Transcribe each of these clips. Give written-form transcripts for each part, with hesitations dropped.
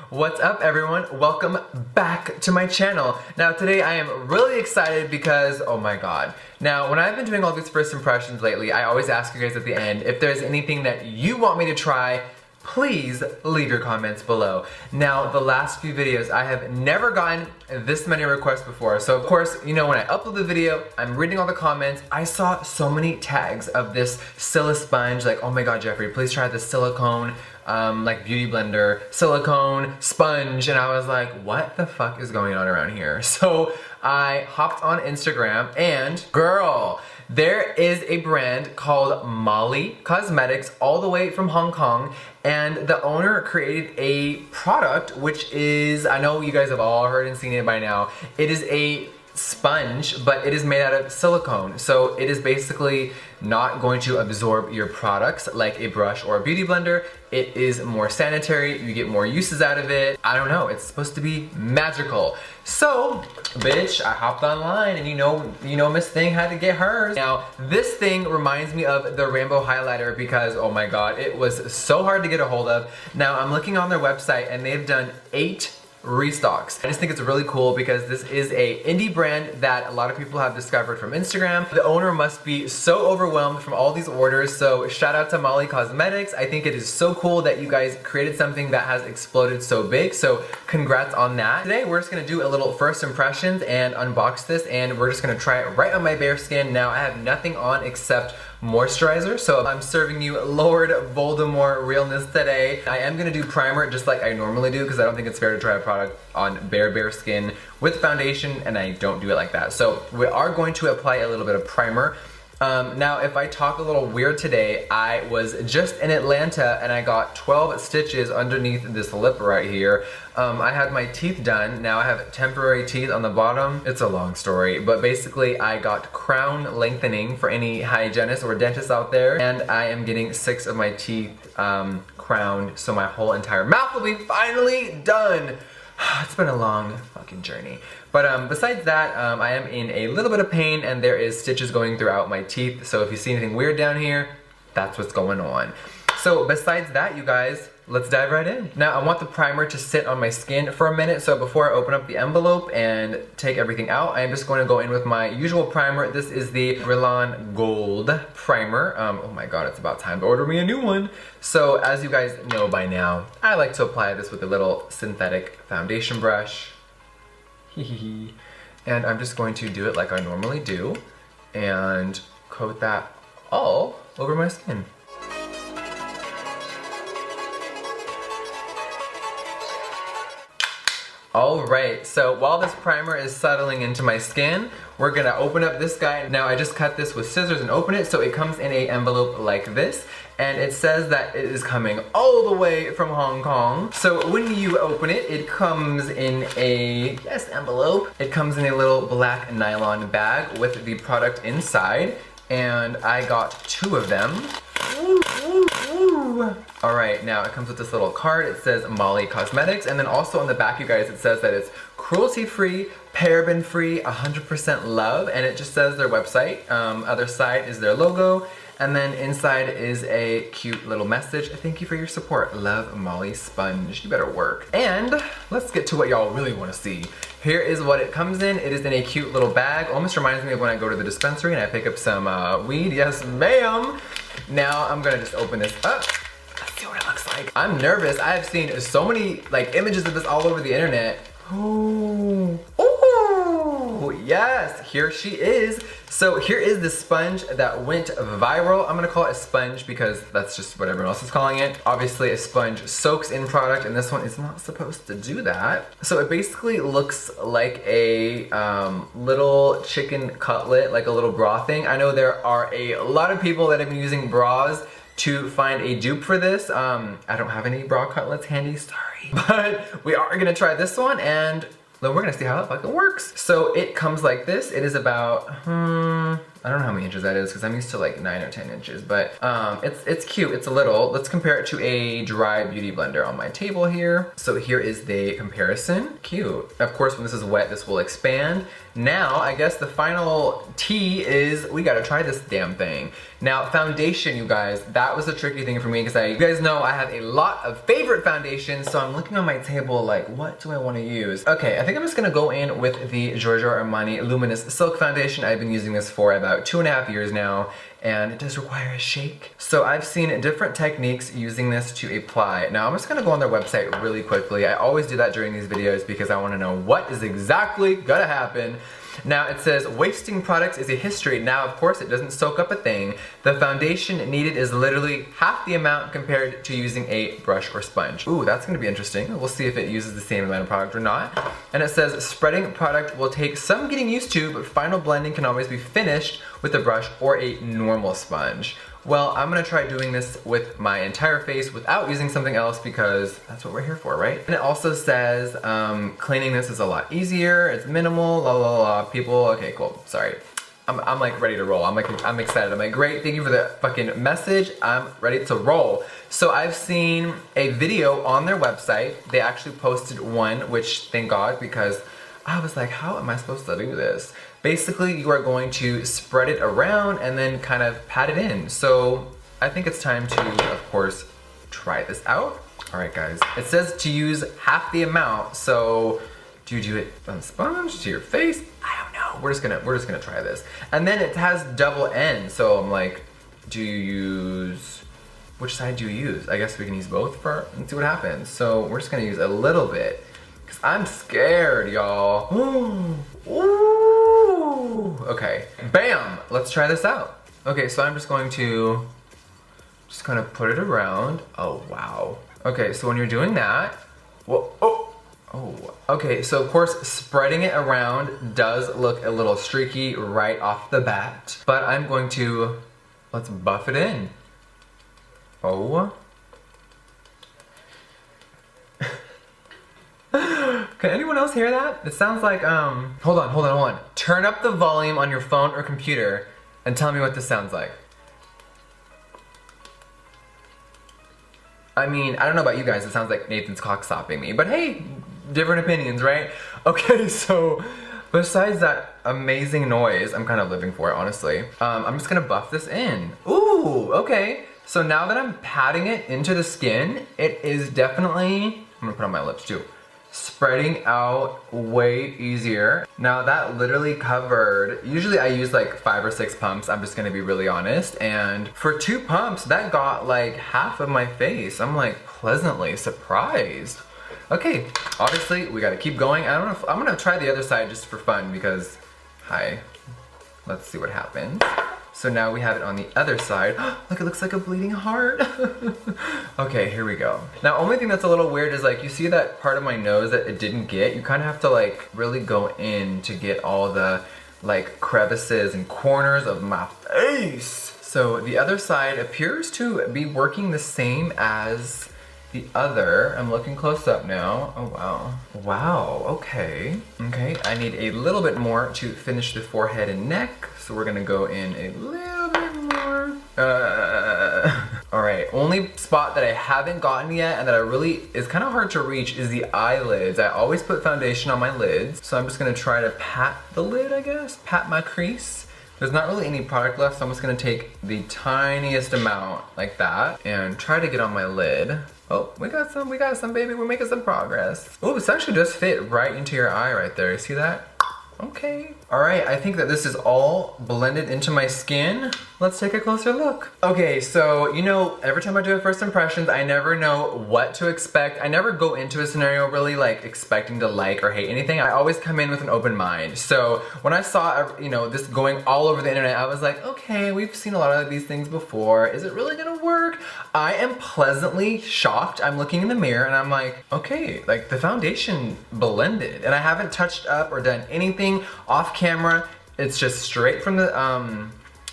What's up everyone? Welcome back to my channel. Now today I am really excited because, oh my god. Now when I've been doing all these first impressions lately, I always ask you guys at the end if there's anything that you want me to try. Please leave your comments below. Now, the last few videos, I have never gotten this many requests before. So of course, you know, when I upload the video, I'm reading all the comments. I saw so many tags of this SILISPONGE, like, oh my god, Jeffree, please try the silicone, like beauty blender, silicone, sponge, and I was like, what the fuck is going on around here? So I hopped on Instagram and girl, there is a brand called Molly Cosmetics all the way from Hong Kong, and the owner created a product which is, I know you guys have all heard and seen it by now. It is a sponge, but it is made out of silicone. So it is basically not going to absorb your products like a brush or a beauty blender. It is more sanitary, you get more uses out of it. I don't know, it's supposed to be magical. So, bitch, I hopped online and you know Miss Thing had to get hers. Now, this thing reminds me of the rainbow highlighter because, oh my god, it was so hard to get a hold of. Now, I'm looking on their website and they've done 8 restocks. I just think it's really cool because this is a indie brand that a lot of people have discovered from Instagram. The owner must be so overwhelmed from all these orders, so shout out to Molly Cosmetics. I think it is so cool that you guys created something that has exploded so big, so congrats on that. Today we're just gonna do a little first impressions and unbox this, and we're just gonna try it right on my bare skin. Now I have nothing on except moisturizer, so I'm serving you Lord Voldemort realness today. I am gonna do primer just like I normally do because I don't think it's fair to try a product on bare skin with foundation, and I don't do it like that. So we are going to apply a little bit of primer. Now if I talk a little weird today, I was just in Atlanta and I got 12 stitches underneath this lip right here. I had my teeth done. Now I have temporary teeth on the bottom. It's a long story, but basically I got crown lengthening for any hygienist or dentist out there, and I am getting 6 of my teeth crowned, so my whole entire mouth will be finally done. It's been a long fucking journey. But besides that, I am in a little bit of pain and there is stitches going throughout my teeth. So if you see anything weird down here, that's what's going on. So besides that, you guys, let's dive right in. Now I want the primer to sit on my skin for a minute. So before I open up the envelope and take everything out, I am just going to go in with my usual primer. This is the Brilliant Gold primer. Oh my god, it's about time to order me a new one. So as you guys know by now, I like to apply this with a little synthetic foundation brush. And I'm just going to do it like I normally do and coat that all over my skin. Alright, so while this primer is settling into my skin, we're gonna open up this guy. Now I just cut this with scissors and open it, so it comes in a envelope like this, and it says that it is coming all the way from Hong Kong. So when you open it, it comes in a, yes, envelope. It comes in a little black nylon bag with the product inside, and I got 2 of them. Alright, now it comes with this little card. It says Molly Cosmetics, and then also on the back, you guys, it says that it's cruelty-free, paraben-free, 100% love, and it just says their website. Other side is their logo, and then inside is a cute little message. Thank you for your support. Love, Molly Sponge. You better work. And let's get to what y'all really want to see. Here is what it comes in. It is in a cute little bag. Almost reminds me of when I go to the dispensary and I pick up some weed. Yes, ma'am. Now I'm gonna just open this up. Let's see what it looks like. I'm nervous. I have seen so many like images of this all over the internet. Ooh. Ooh. Yes, here she is. So here is the sponge that went viral. I'm gonna call it a sponge because that's just what everyone else is calling it. Obviously a sponge soaks in product and this one is not supposed to do that. So it basically looks like a little chicken cutlet, like a little bra thing. I know there are a lot of people that have been using bras to find a dupe for this. I don't have any bra cutlets handy, sorry. But we are gonna try this one and then we're gonna see how it fucking works. So it comes like this. It is about, I don't know how many inches that is because I'm used to like 9 or 10 inches, but it's cute. It's a little. Let's compare it to a dry beauty blender on my table here. So here is the comparison. Cute. Of course, when this is wet, this will expand. Now, I guess the final T is we gotta try this damn thing. Now, foundation, you guys, that was a tricky thing for me because you guys know I have a lot of favorite foundations, so I'm looking on my table like, what do I wanna use? Okay, I think I'm just gonna go in with the Giorgio Armani Luminous Silk Foundation. I've been using this for about 2.5 years now, and it does require a shake. So I've seen different techniques using this to apply. Now I'm just gonna go on their website really quickly. I always do that during these videos because I wanna know what is exactly gonna happen. Now it says, wasting products is a history. Now of course it doesn't soak up a thing. The foundation needed is literally half the amount compared to using a brush or sponge. Ooh, that's gonna be interesting. We'll see if it uses the same amount of product or not. And it says, spreading product will take some getting used to, but final blending can always be finished with a brush or a normal sponge. Well, I'm gonna try doing this with my entire face without using something else because that's what we're here for, right? And it also says cleaning this is a lot easier, it's minimal, la la la. People, okay, cool, sorry. I'm like ready to roll. I'm excited. I'm like, great, thank you for the fucking message. I'm ready to roll. So I've seen a video on their website. They actually posted one, which thank God, because I was like, how am I supposed to do this? Basically, you are going to spread it around and then kind of pat it in. So I think it's time to, of course, try this out. All right, guys. It says to use half the amount. So do you do it on sponge, to your face? I don't know. We're just gonna try this. And then it has double ends. So I'm like, do you use, which side do you use? I guess we can use both and see what happens. So we're just gonna use a little bit. Cause I'm scared, y'all. Ooh. Okay, bam, let's try this out. Okay, so I'm just going to kind of put it around. Oh, wow. Okay, so when you're doing that, well, oh, okay, so of course, spreading it around does look a little streaky right off the bat, but I'm going to, let's buff it in. Oh. Can anyone else hear that? It sounds like, hold on. Turn up the volume on your phone or computer and tell me what this sounds like. I mean, I don't know about you guys, it sounds like Nathan's cock stopping me, but hey, different opinions, right? Okay, so besides that amazing noise, I'm kind of living for it, honestly. I'm just gonna buff this in. Ooh, okay. So now that I'm patting it into the skin, it is definitely, I'm gonna put it on my lips too, spreading out way easier. Now that literally covered, usually I use like 5 or 6 pumps, I'm just gonna be really honest, and for 2 pumps, that got like half of my face. I'm like pleasantly surprised. Okay, obviously we gotta keep going. I don't know if, I'm gonna try the other side just for fun because, let's see what happens. So now we have it on the other side. Look, it looks like a bleeding heart. Okay, here we go. Now, only thing that's a little weird is like, you see that part of my nose that it didn't get? You kind of have to like really go in to get all the like crevices and corners of my face. So the other side appears to be working the same as the other. I'm looking close up now. Oh, wow. Wow, okay. Okay, I need a little bit more to finish the forehead and neck. So we're gonna go in a little bit more. All right, only spot that I haven't gotten yet and that I really, is kind of hard to reach is the eyelids. I always put foundation on my lids. So I'm just gonna try to pat the lid, I guess. Pat my crease. There's not really any product left, so I'm just gonna take the tiniest amount like that and try to get on my lid. Oh, we got some, baby. We're making some progress. Oh, this actually does fit right into your eye right there. You see that? Okay. All right, I think that this is all blended into my skin. Let's take a closer look. Okay, so you know, every time I do a first impressions, I never know what to expect. I never go into a scenario really like expecting to like or hate anything. I always come in with an open mind. So when I saw, you know, this going all over the internet, I was like, okay, we've seen a lot of these things before. Is it really gonna work? I am pleasantly shocked. I'm looking in the mirror and I'm like, okay, like the foundation blended and I haven't touched up or done anything off camera. It's just straight from the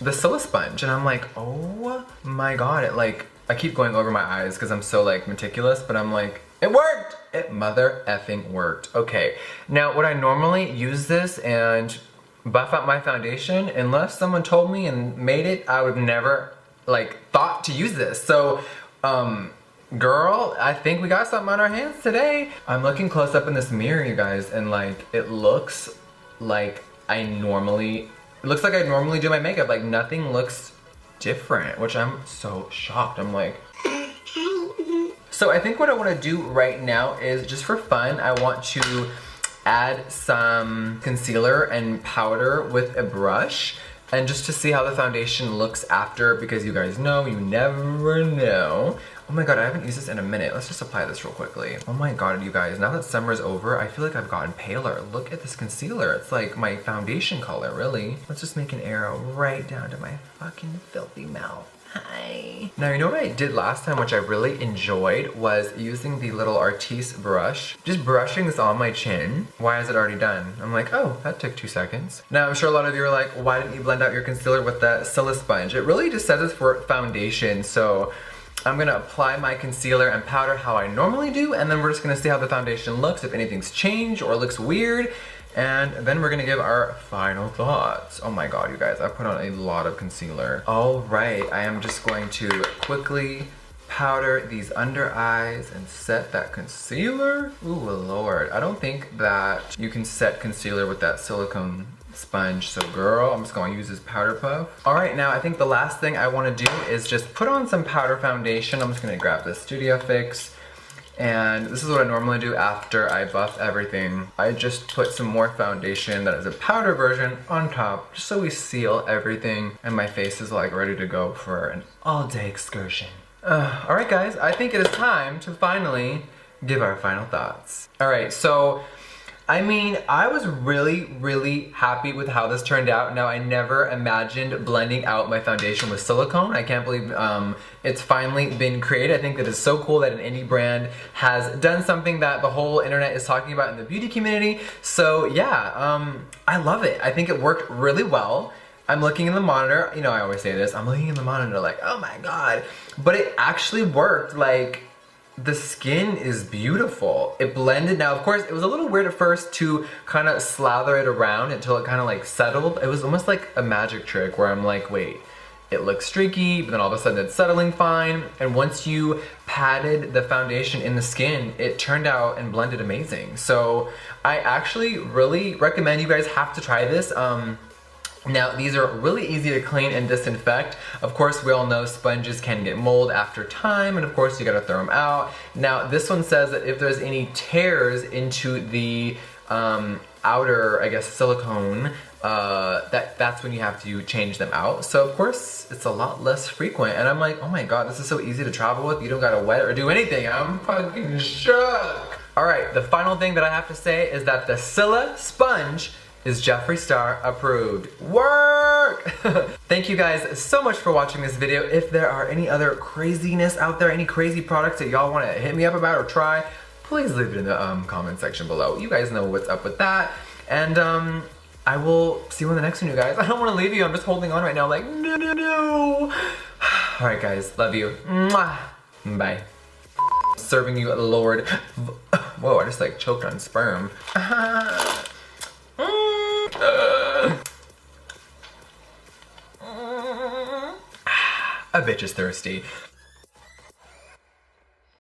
SILISPONGE, and I'm like, oh my god, it like, I keep going over my eyes because I'm so like meticulous, but I'm like, it worked! It mother effing worked. Okay, now would I normally use this and buff out my foundation. Unless someone told me and made it, I would have never like thought to use this. So, girl, I think we got something on our hands today. I'm looking close up in this mirror, you guys, and like, it looks like I normally do my makeup. Like, nothing looks different, which I'm so shocked. I'm like, so I think what I want to do right now is, just for fun, I want to add some concealer and powder with a brush, and just to see how the foundation looks after, because you guys know, you never know. Oh my god, I haven't used this in a minute. Let's just apply this real quickly. Oh my god, you guys, now that summer's over, I feel like I've gotten paler. Look at this concealer. It's like my foundation color, really. Let's just make an arrow right down to my fucking filthy mouth. Hi. Now, you know what I did last time, which I really enjoyed, was using the little Artiste brush. Just brushing this on my chin. Why is it already done? I'm like, oh, that took 2 seconds. Now, I'm sure a lot of you are like, why didn't you blend out your concealer with that SILISPONGE? It really just says it's for foundation, so I'm gonna apply my concealer and powder how I normally do, and then we're just gonna see how the foundation looks, if anything's changed or looks weird, and then we're gonna give our final thoughts. Oh my god, you guys, I put on a lot of concealer. All right, I am just going to quickly powder these under eyes and set that concealer. Ooh, Lord, I don't think that you can set concealer with that silicone sponge, so girl, I'm just gonna use this powder puff. All right, now I think the last thing I wanna do is just put on some powder foundation. I'm just gonna grab this Studio Fix, and this is what I normally do after I buff everything. I just put some more foundation that is a powder version on top, just so we seal everything, and my face is like ready to go for an all-day excursion. All right, guys, I think it is time to finally give our final thoughts. All right, so I mean, I was really happy with how this turned out. Now, I never imagined blending out my foundation with silicone. I can't believe it's finally been created. I think that it's so cool that an indie brand has done something that the whole internet is talking about in the beauty community. So yeah, I love it. I think it worked really well. I'm looking in the monitor, you know, I always say this, I'm looking in the monitor like, oh my god. But it actually worked. Like, the skin is beautiful. It blended. Now, of course, it was a little weird at first to kind of slather it around until it kind of like settled. It was almost like a magic trick where I'm like, wait, it looks streaky, but then all of a sudden it's settling fine. And once you patted the foundation in the skin, it turned out and blended amazing. So I actually really recommend you guys have to try this. Now, these are really easy to clean and disinfect. Of course, we all know sponges can get mold after time, and of course, you gotta throw them out. Now, this one says that if there's any tears into the outer, I guess, silicone, that's when you have to change them out. So, of course, it's a lot less frequent. And I'm like, oh my god, this is so easy to travel with. You don't gotta wet or do anything. I'm fucking shook. All right, the final thing that I have to say is that the SILISPONGE is Jeffree Star approved. Work! Thank you guys so much for watching this video. If there are any other craziness out there, any crazy products that y'all want to hit me up about or try, please leave it in the comment section below. You guys know what's up with that. And I will see you in the next one, you guys. I don't want to leave you. I'm just holding on right now like, no. All right, guys. Love you. Mwah. Bye. Serving you, Lord. Whoa, I just like choked on sperm. A bitch is thirsty.